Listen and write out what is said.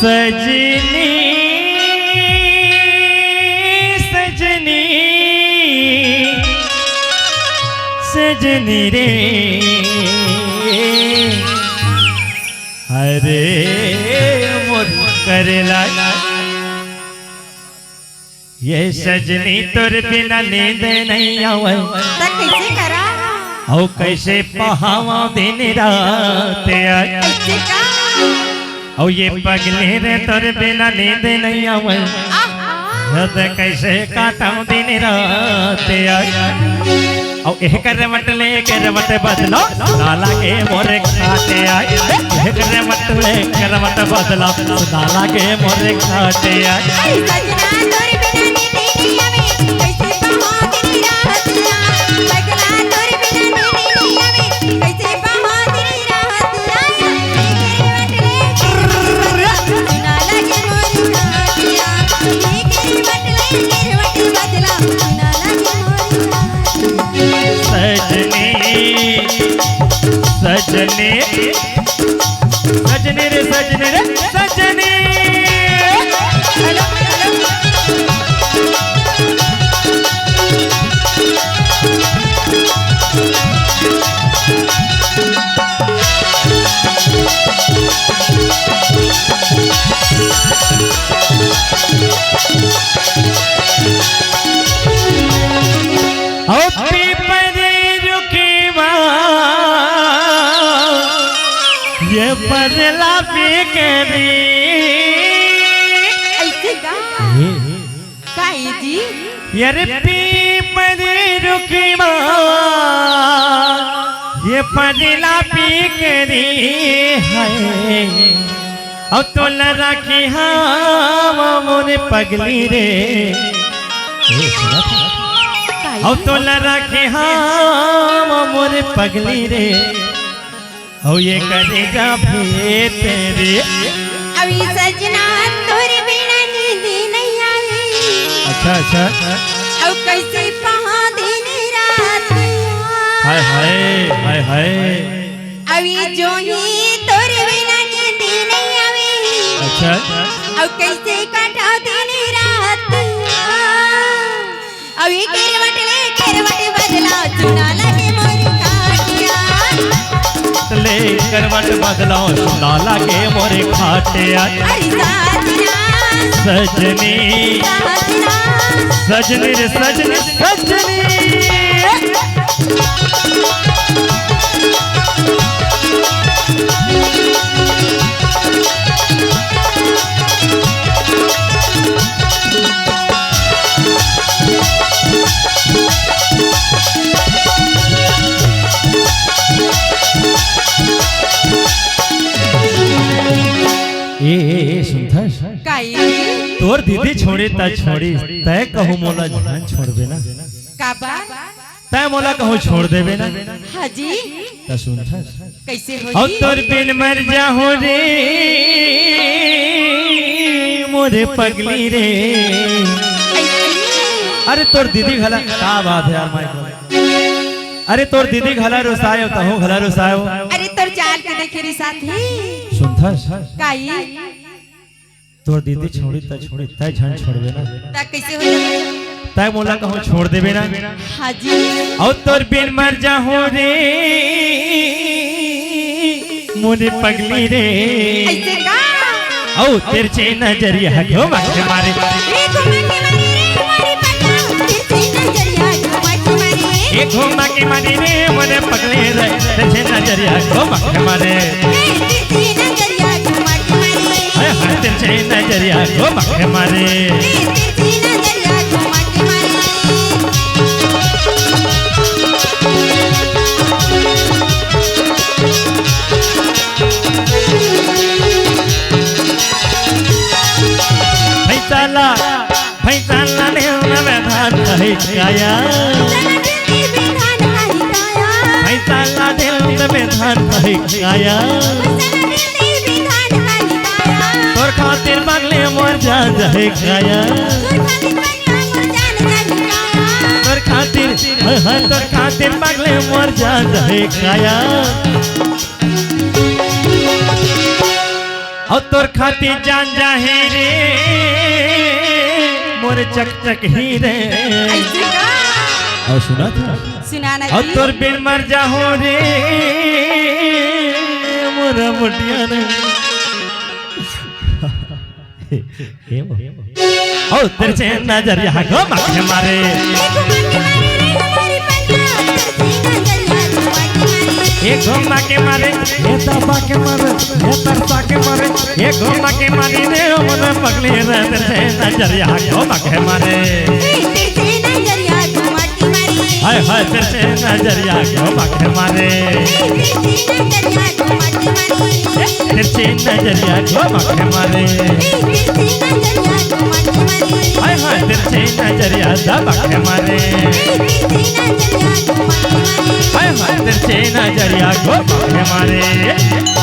सजनी सजनी सजनी रे अरे मोर करेला ये सजनी तोर बिना नींद नहीं आवे कैसे करा औ कैसे पहावा दिन रात कैसे का औ ये पगले रे तोर बिना नींद नहीं आवे हद कैसे काटाऊं दिन रात औ एह करवट ले करवट बदलो नाला के मोरे खाते आए एह करवट ले करवट बदलो नाला के मोरे खाते आए सजना तोर बिना नींद नहीं आवे कैसे बहा दिन रात लगला तोर बिना नींद नहीं आवे कैसे बहा दिन रात ना लगे मोर खातिया ये करवट बदला ना लगे मोर सजनी सजनी सजनी रे सजनी रे सजनी हेलो ये बदला बिकरी ऐसे का काई जी यारे पीपरी रुकवा ये बदला बिकरी है और तो रखी हाँ मोरे पगली रे और तो रखी हाँ मोरे पगली रे ओ ये करेगा फिर तेरे अभी सजना तोरे बिना नींद नहीं आई अच्छा अच्छा अब कैसे पहा दिन रात हाय हाय हाय हाय अभी जो ही तोरे बिना नींद नहीं आई अच्छा अब कैसे काटा दिन रात अभी करवट बदला चुना लगे मोर काटिया ले करवट बदलाओ नाला के मोरे खाटे सजनी सजनी रे सजनी सजनी ए सुनता काई तोर दीदी छोड़ी ता छोड़ी तय कहूँ मोला जान छोड़बे ना काबा तय मोला कहूँ छोड़ देबे ना हाजी ता सुनता कैसे और होई तोर बिन मर जाहूँ रे मोरे पगली रे अरे तोर दीदी घला का बात है यार माइक अरे तोर दीदी घला रुसायो कहूँ घला रुसायो अरे तोर चाल के देखे रे साथी सुनता काई तोर दीदी छोड़ी ता छोड़ी तय झन छोड़बे ना ता कैसे होई तय मोला कहूँ छोड़ देबे ना हाजी और तोर बिन मर जाहूँ रे मोरे पगली रे ऐसे का औ तिरछे नजरिया घुमा के मारे ए घुमा के मारे रे हमारी पता तिरछे नजरिया घुमा के मारे ए घुमा के मारे रे मोरे पगली रे तिरछे नजरिया घुमा के मारे ए तिरछे नजरिया घुमा के मारे हाय हाय तिरछे नजरिया घुमा के मारे ए तिरछे नजरिया घुमा के मारे फैसला ने व्यवधान है काया फैसला दिल में व्यवधान है काया तोर खातिर बगले मोर जान है काया तोर खातिर बगले मोर जान है काया और तोर खाती जान जाहे रे मोर चक चक ही रे। ऐसे का और सुना था सुनाना और जी। तोर बिन मर जाहो रे मोर मुटिया रे। और तेरे से नजरिया को मारे मारे एक घुमा के मारे रे हमारी पंजा, तेरे से नजरिया घुमा के मारे। एक घुमा के मारे, ये दबा के मारे, ये तरसा के मारे, ये घुमा के मारी रे मन पगली रे तेरे से नजरिया घुमा के मारे। तेरे से नजरिया घुमा के मारे। हाय हाय तेरे से नजरिया घुमा के मारे। तेरे से नजरिया घुमा के मारे। तेरे से नजरिया घुमा के मारे। हाय हाय तेरे से नजरिया दबा के मारे। हाय हाय तेरे से नजरिया घुमा के मारे।